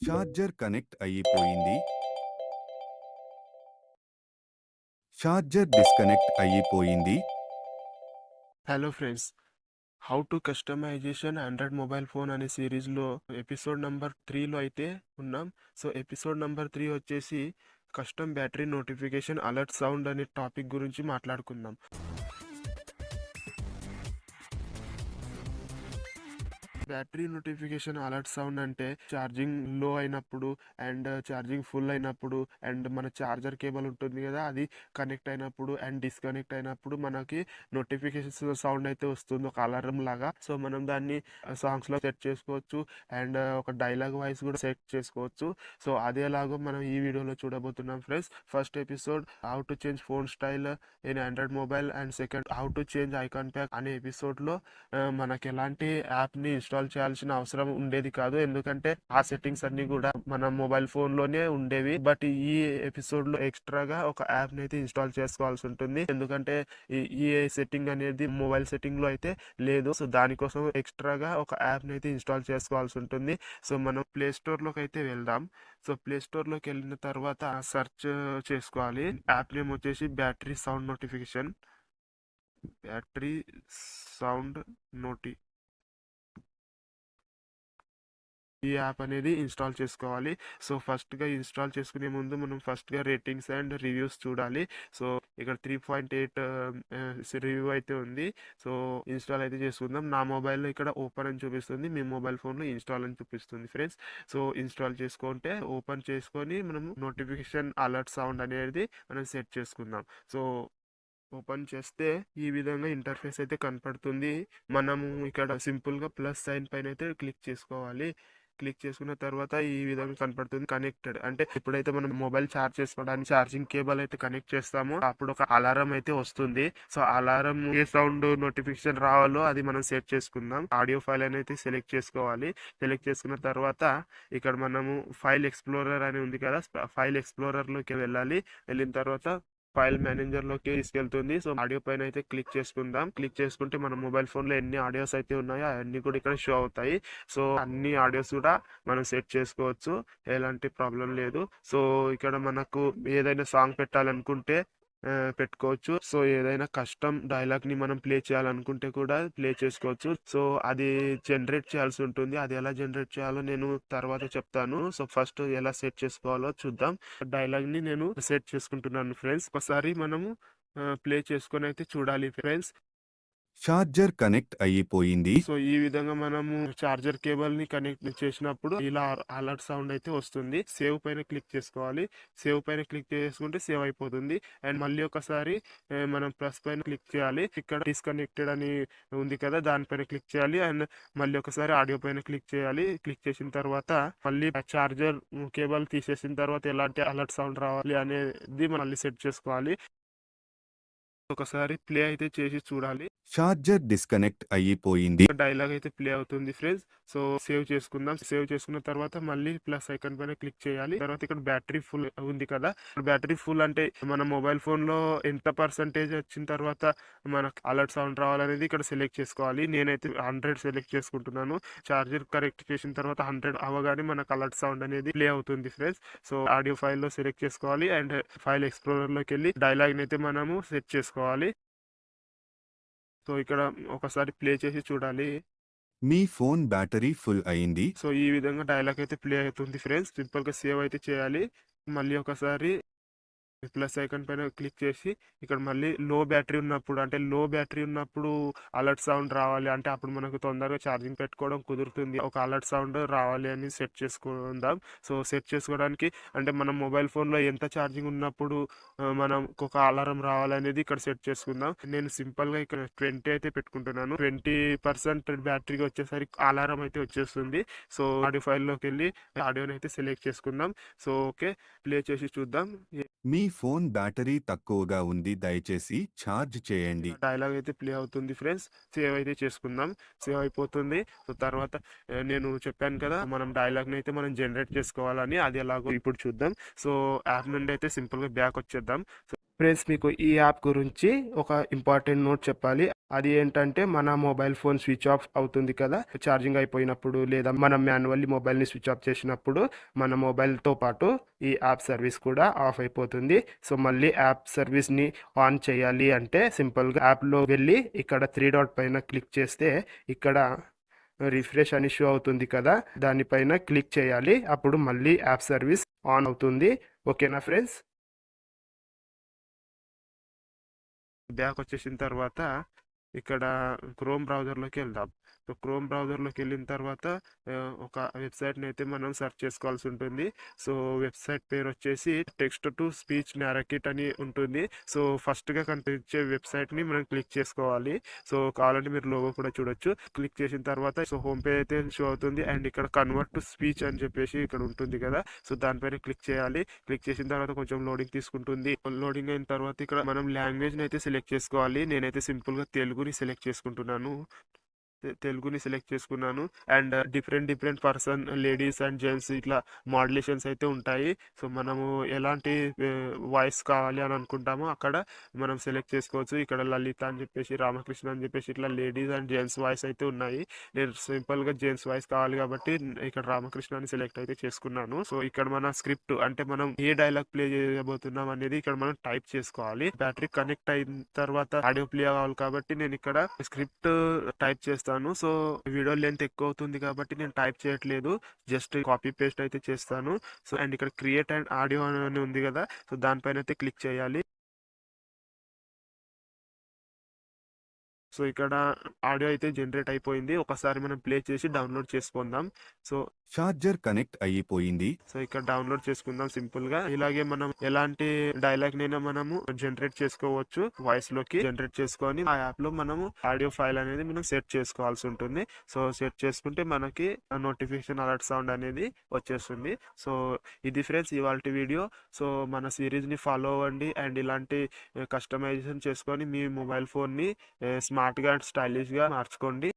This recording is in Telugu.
ఛార్జర్ కనెక్ట్ అయిపోయింది. ఛార్జర్ డిస్కనెక్ట్ అయిపోయింది. Hello friends, how to customization android mobile phone అనే సిరీస్లో ఎపిసోడ్ నెంబర్ 3లో అయితే ఉన్నాం. సో ఎపిసోడ్ నెంబర్ 3 వచ్చేసి custom battery notification alert sound అనే టాపిక్ గురించి మాట్లాడుకుందాం. బ్యాటరీ నోటిఫికేషన్ అలర్ట్ సౌండ్ అంటే ఛార్జింగ్ లో అయినప్పుడు అండ్ ఛార్జింగ్ ఫుల్ అయినప్పుడు అండ్ మన ఛార్జర్ కేబుల్ ఉంటుంది కదా, అది కనెక్ట్ అయినప్పుడు అండ్ డిస్కనెక్ట్ అయినప్పుడు మనకి నోటిఫికేషన్ సౌండ్ అయితే వస్తుంది, ఒక అలారం లాగా. సో మనం దాన్ని సాంగ్స్ లో సెట్ చేసుకోవచ్చు అండ్ ఒక డైలాగ్ వాయిస్ కూడా సెట్ చేసుకోవచ్చు. సో అదేలాగో మనం ఈ వీడియోలో చూడబోతున్నాం friends. First episode how to change phone style in Android mobile and second how to change icon pack అనే ఎపిసోడ్ లో మనకి ఎలాంటి యాప్ ని ఇన్స్టాల్ చేయాల్సిన అవసరం ఉండేది కాదు, ఎందుకంటే ఆ సెట్టింగ్స్ అన్ని కూడా మన మొబైల్ ఫోన్ లోనే ఉండేవి. బట్ ఈ ఎపిసోడ్ లో ఎక్స్ట్రాగా ఒక యాప్ ని అయితే ఇన్స్టాల్ చేసుకోవాల్సి ఉంటుంది, ఎందుకంటే ఈ సెట్టింగ్ అనేది మొబైల్ సెట్టింగ్ లో అయితే లేదు. సో దానికోసం ఎక్స్ట్రాగా ఒక యాప్ ని అయితే ఇన్స్టాల్ చేసుకోవాల్సి ఉంటుంది. సో మనం ప్లే స్టోర్ లోకి అయితే వెళ్దాం. సో ప్లే స్టోర్ లోకి వెళ్ళిన తర్వాత సెర్చ్ చేసుకోవాలి. యాప్ నేమ్ వచ్చేసి battery sound notification. Battery sound నోటి ఈ యాప్ అనేది ఇన్స్టాల్ చేసుకోవాలి. సో ఫస్ట్గా ఇన్స్టాల్ చేసుకునే ముందు మనం ఫస్ట్గా రేటింగ్స్ అండ్ రివ్యూస్ చూడాలి. సో ఇక్కడ 3.8 రివ్యూ అయితే ఉంది. సో ఇన్స్టాల్ అయితే చేసుకుందాం. నా మొబైల్లో ఇక్కడ ఓపెన్ అని చూపిస్తుంది, మీ మొబైల్ ఫోన్లో ఇన్స్టాల్ అని చూపిస్తుంది ఫ్రెండ్స్. సో ఇన్స్టాల్ చేసుకుంటే ఓపెన్ చేసుకొని మనం నోటిఫికేషన్ అలర్ట్ సౌండ్ అనేది మనం సెట్ చేసుకుందాం. సో ఓపెన్ చేస్తే ఈ విధంగా ఇంటర్ఫేస్ అయితే కనపడుతుంది. మనము ఇక్కడ సింపుల్గా ప్లస్ సైన్ పైన అయితే క్లిక్ చేసుకోవాలి. క్లిక్ చేసుకున్న తర్వాత ఈ విధంగా కనపడుతుంది కనెక్టెడ్. అంటే ఎప్పుడైతే మనం మొబైల్ ఛార్జ్ చేసుకోవడానికి ఛార్జింగ్ కేబుల్ అయితే కనెక్ట్ చేస్తామో అప్పుడు ఒక అలారం అయితే వస్తుంది. సో అలారం ఏ సౌండ్ నోటిఫికేషన్ రావాలో అది మనం సెట్ చేసుకుందాం. ఆడియో ఫైల్ అనేది సెలెక్ట్ చేసుకోవాలి. సెలెక్ట్ చేసుకున్న తర్వాత ఇక్కడ మనము ఫైల్ ఎక్స్ప్లోరర్ అని ఉంది కదా, ఫైల్ ఎక్స్ప్లోరర్ లోకి వెళ్ళాలి. వెళ్ళిన తర్వాత ఫైల్ మేనేజర్ లోకి తీసుకెళ్తుంది. సో ఆడియో పైన అయితే క్లిక్ చేసుకుందాం. క్లిక్ చేసుకుంటే మన మొబైల్ ఫోన్ లో ఎన్ని ఆడియోస్ అయితే ఉన్నాయో అవన్నీ కూడా ఇక్కడ షో అవుతాయి. సో అన్ని ఆడియోస్ కూడా మనం సెట్ చేసుకోవచ్చు, ఎలాంటి ప్రాబ్లం లేదు. సో ఇక్కడ మనకు ఏదైనా సాంగ్ పెట్టాలనుకుంటే పెట్టుకోవచ్చు. సో ఏదైనా కస్టమ్ డైలాగ్ ని మనం ప్లే చేయాలనుకుంటే కూడా ప్లే చేసుకోవచ్చు. సో అది జనరేట్ చేయాల్సి ఉంటుంది. అది ఎలా జనరేట్ చేయాలో నేను తర్వాత చెప్తాను. సో ఫస్ట్ ఎలా సెట్ చేసుకోవాలో చూద్దాం. డైలాగ్ ని నేను సెట్ చేసుకుంటున్నాను ఫ్రెండ్స్. ఒకసారి మనము ప్లే చేసుకొని అయితే చూడాలి ఫ్రెండ్స్. ఛార్జర్ కనెక్ట్ అయిపోయింది. సో ఈ విధంగా మనము చార్జర్ కేబుల్ ని కనెక్ట్ చేసినప్పుడు ఇలా అలర్ట్ సౌండ్ అయితే వస్తుంది. సేవ్ పైన క్లిక్ చేసుకోవాలి. సేవ్ పైన క్లిక్ చేసుకుంటే సేవ్ అయిపోతుంది. అండ్ మళ్ళీ ఒకసారి మనం ప్లస్ పైన క్లిక్ చేయాలి. ఇక్కడ డిస్కనెక్టెడ్ అని ఉంది కదా, దానిపైన క్లిక్ చేయాలి. అండ్ మళ్ళీ ఒకసారి ఆడియో పైన క్లిక్ చేయాలి. క్లిక్ చేసిన తర్వాత మళ్ళీ చార్జర్ కేబుల్ తీసేసిన తర్వాత ఎలాంటి అలర్ట్ సౌండ్ రావాలి అనేది మళ్ళీ సెట్ చేసుకోవాలి. ఒకసారి ప్లే అయితే చేసి చూడాలి. ఛార్జర్ డిస్కనెక్ట్ అయిపోయింది. డైలాగ్ అయితే ప్లే అవుతుంది ఫ్రెండ్స్. సో సేవ్ చేసుకుందాం. సేవ్ చేసుకున్న తర్వాత మళ్ళీ ప్లస్ ఐకాన్ పైన క్లిక్ చేయాలి. తర్వాత ఇక్కడ బ్యాటరీ ఫుల్ ఉంది కదా, బ్యాటరీ ఫుల్ అంటే మన మొబైల్ ఫోన్ లో ఎంత పర్సంటేజ్ వచ్చిన తర్వాత మనకు అలర్ట్ సౌండ్ రావాలనేది ఇక్కడ సెలెక్ట్ చేసుకోవాలి. నేనైతే 100 సెలెక్ట్ చేసుకుంటున్నాను. చార్జర్ కరెక్ట్ చేసిన తర్వాత 100 అవగానే మనకు అలర్ట్ సౌండ్ అనేది ప్లే అవుతుంది ఫ్రెండ్స్. సో ఆడియో ఫైల్ లో సెలెక్ట్ చేసుకోవాలి అండ్ ఫైల్ ఎక్స్ప్లోరర్ లోకి వెళ్ళి డైలాగ్ అయితే మనము సెట్ చేసుకోవాలి. సో ఇక్కడ ఒకసారి ప్లే చేసి చూడాలి. మీ ఫోన్ బ్యాటరీ ఫుల్ అయింది. సో ఈ విధంగా డైలాగ్ అయితే ప్లే అవుతుంది ఫ్రెండ్స్. సింపుల్ గా సేవ్ అయితే చేయాలి. మళ్ళీ ఒకసారి ప్లస్ ఐకాన్ పైన క్లిక్ చేసి ఇక్కడ మళ్ళీ లో బ్యాటరీ ఉన్నప్పుడు అలర్ట్ సౌండ్ రావాలి అంటే అప్పుడు మనకు తొందరగా ఛార్జింగ్ పెట్టుకోవడం కుదురుతుంది. ఒక అలర్ట్ సౌండ్ రావాలి అని సెట్ చేసుకుందాం. సో సెట్ చేసుకోవడానికి అంటే మన మొబైల్ ఫోన్ లో ఎంత ఛార్జింగ్ ఉన్నప్పుడు మనం ఒక అలారం రావాలనేది ఇక్కడ సెట్ చేసుకుందాం. నేను సింపుల్ గా ఇక్కడ 20 అయితే పెట్టుకుంటున్నాను. 20% బ్యాటరీకి వచ్చేసరికి అలారం అయితే వచ్చేస్తుంది. సో ఆడియో ఫైల్ లోకి వెళ్ళి ఆడియోని అయితే సెలెక్ట్ చేసుకుందాం. సో ఓకే, ప్లే చేసి చూద్దాం. మీ ఫోన్ బ్యాటరీ తక్కువగా ఉంది, దయచేసి ఛార్జ్ చేయండి. డైలాగ్ అయితే ప్లే అవుతుంది ఫ్రెండ్స్. సేవ్ అయితే చేసుకుందాం. సేవ్ అయిపోతుంది. సో తర్వాత నేను చెప్పాను కదా మనం డైలాగ్ ని అయితే మనం జనరేట్ చేసుకోవాలని, అది ఎలాగో ఇప్పుడు చూద్దాం. సో యాప్ నుండి అయితే సింపుల్ గా బ్యాక్ వచ్చేద్దాం. ఫ్రెండ్స్, మీకు ఈ యాప్ గురించి ఒక ఇంపార్టెంట్ నోట్ చెప్పాలి. అది ఏంటంటే, మన మొబైల్ ఫోన్ స్విచ్ ఆఫ్ అవుతుంది కదా ఛార్జింగ్ అయిపోయినప్పుడు, లేదా మనం మాన్యువల్లీ మొబైల్ని స్విచ్ ఆఫ్ చేసినప్పుడు మన మొబైల్తో పాటు ఈ యాప్ సర్వీస్ కూడా ఆఫ్ అయిపోతుంది. సో మళ్ళీ యాప్ సర్వీస్ని ఆన్ చేయాలి అంటే సింపుల్గా యాప్లో వెళ్ళి ఇక్కడ 3 డాట్ పైన క్లిక్ చేస్తే ఇక్కడ రిఫ్రెష్ అని షో అవుతుంది కదా, దానిపైన క్లిక్ చేయాలి. అప్పుడు మళ్ళీ యాప్ సర్వీస్ ఆన్ అవుతుంది. ఓకేనా ఫ్రెండ్స్? బ్యాక్ వచ్చేసిన తర్వాత ఇక్కడ క్రోమ్ బ్రౌజర్లోకి వెళ్దాం. సో క్రోమ్ బ్రౌజర్లోకి వెళ్ళిన తర్వాత ఒక వెబ్సైట్ని అయితే మనం సెర్చ్ చేసుకోవాల్సి ఉంటుంది. సో వెబ్సైట్ పేరు వచ్చేసి టెక్స్ట్ టు స్పీచ్ నారకిట్ అని ఉంటుంది. సో ఫస్ట్గా కనిపించే వెబ్సైట్ని మనం క్లిక్ చేసుకోవాలి. సో కావాలంటే మీరు లోగో కూడా చూడొచ్చు. క్లిక్ చేసిన తర్వాత సో హోమ్ పేజ్ అయితే షో అవుతుంది. అండ్ ఇక్కడ కన్వర్ట్ టు స్పీచ్ అని చెప్పేసి ఇక్కడ ఉంటుంది కదా, సో దానిపైన క్లిక్ చేయాలి. క్లిక్ చేసిన తర్వాత కొంచెం లోడింగ్ తీసుకుంటుంది. లోడింగ్ అయిన తర్వాత ఇక్కడ మనం లాంగ్వేజ్ని అయితే సెలెక్ట్ చేసుకోవాలి. నేనైతే సింపుల్గా తెలుగుని సెలెక్ట్ చేసుకుంటున్నాను. తెలుగుని సెలెక్ట్ చేసుకున్నాను. And different person, ladies and gents ఇట్లా మాడ్యులేషన్స్ అయితే ఉంటాయి. సో మనము ఎలాంటి వాయిస్ కావాలి అని అనుకుంటామో అక్కడ మనం సెలెక్ట్ చేసుకోవచ్చు. ఇక్కడ లలిత అని చెప్పేసి, రామకృష్ణ అని చెప్పేసి ఇట్లా లేడీస్ అండ్ జెంట్స్ వాయిస్ అయితే ఉన్నాయి. నేను సింపుల్గా జెంట్స్ వాయిస్ కావాలి కాబట్టి ఇక్కడ రామకృష్ణ అని సెలెక్ట్ అయితే చేసుకున్నాను. సో ఇక్కడ మన స్క్రిప్ట్ అంటే మనం ఏ డైలాగ్ ప్లే చేయబోతున్నాం అనేది ఇక్కడ మనం టైప్ చేసుకోవాలి. బ్యాటరీ కనెక్ట్ అయిన తర్వాత ఆడియో ప్లే అవ్వాలి కాబట్టి నేను ఇక్కడ స్క్రిప్ట్ టైప్ చేస్తాను. సో వీడియో లెంత్ ఎక్కువ అవుతుంది కాబట్టి నేను టైప్ చేయట్లేదు, జస్ట్ కాపీ పేస్ట్ అయితే చేస్తాను. సో అండ్ ఇక్కడ క్రియేట్ అండ్ ఆడియో అని ఉంది కదా, సో దానిపైన అయితే క్లిక్ చేయాలి. సో ఇక్కడ ఆడియో అయితే జనరేట్ అయిపోయింది. ఒకసారి మనం ప్లే చేసి డౌన్లోడ్ చేసుకుందాం. సో ఛార్జర్ కనెక్ట్ అయిపోయింది. సో ఇక్కడ డౌన్లోడ్ చేసుకుందాం సింపుల్ గా. ఇలాగే మనం ఎలాంటి డైలాగ్ నైనా మనము జనరేట్ చేసుకోవచ్చు. వాయిస్ లోకి జనరేట్ చేసుకొని ఆ యాప్ లో మనము ఆడియో ఫైల్ అనేది మనం సెట్ చేసుకోవాల్సి ఉంటుంది. సో సెట్ చేసుకుంటే మనకి నోటిఫికేషన్ అలర్ట్ సౌండ్ అనేది వచ్చేస్తుంది. సో ఇది ఫ్రెండ్స్ ఇవాల్టి వీడియో. సో మన సిరీస్ ని ఫాలో అవ్వండి అండ్ ఇలాంటి కస్టమైజేషన్ చేసుకొని మీ మొబైల్ ఫోన్ ని స్మార్ట్ గా అండ్ స్టైలిష్ గా మార్చుకోండి.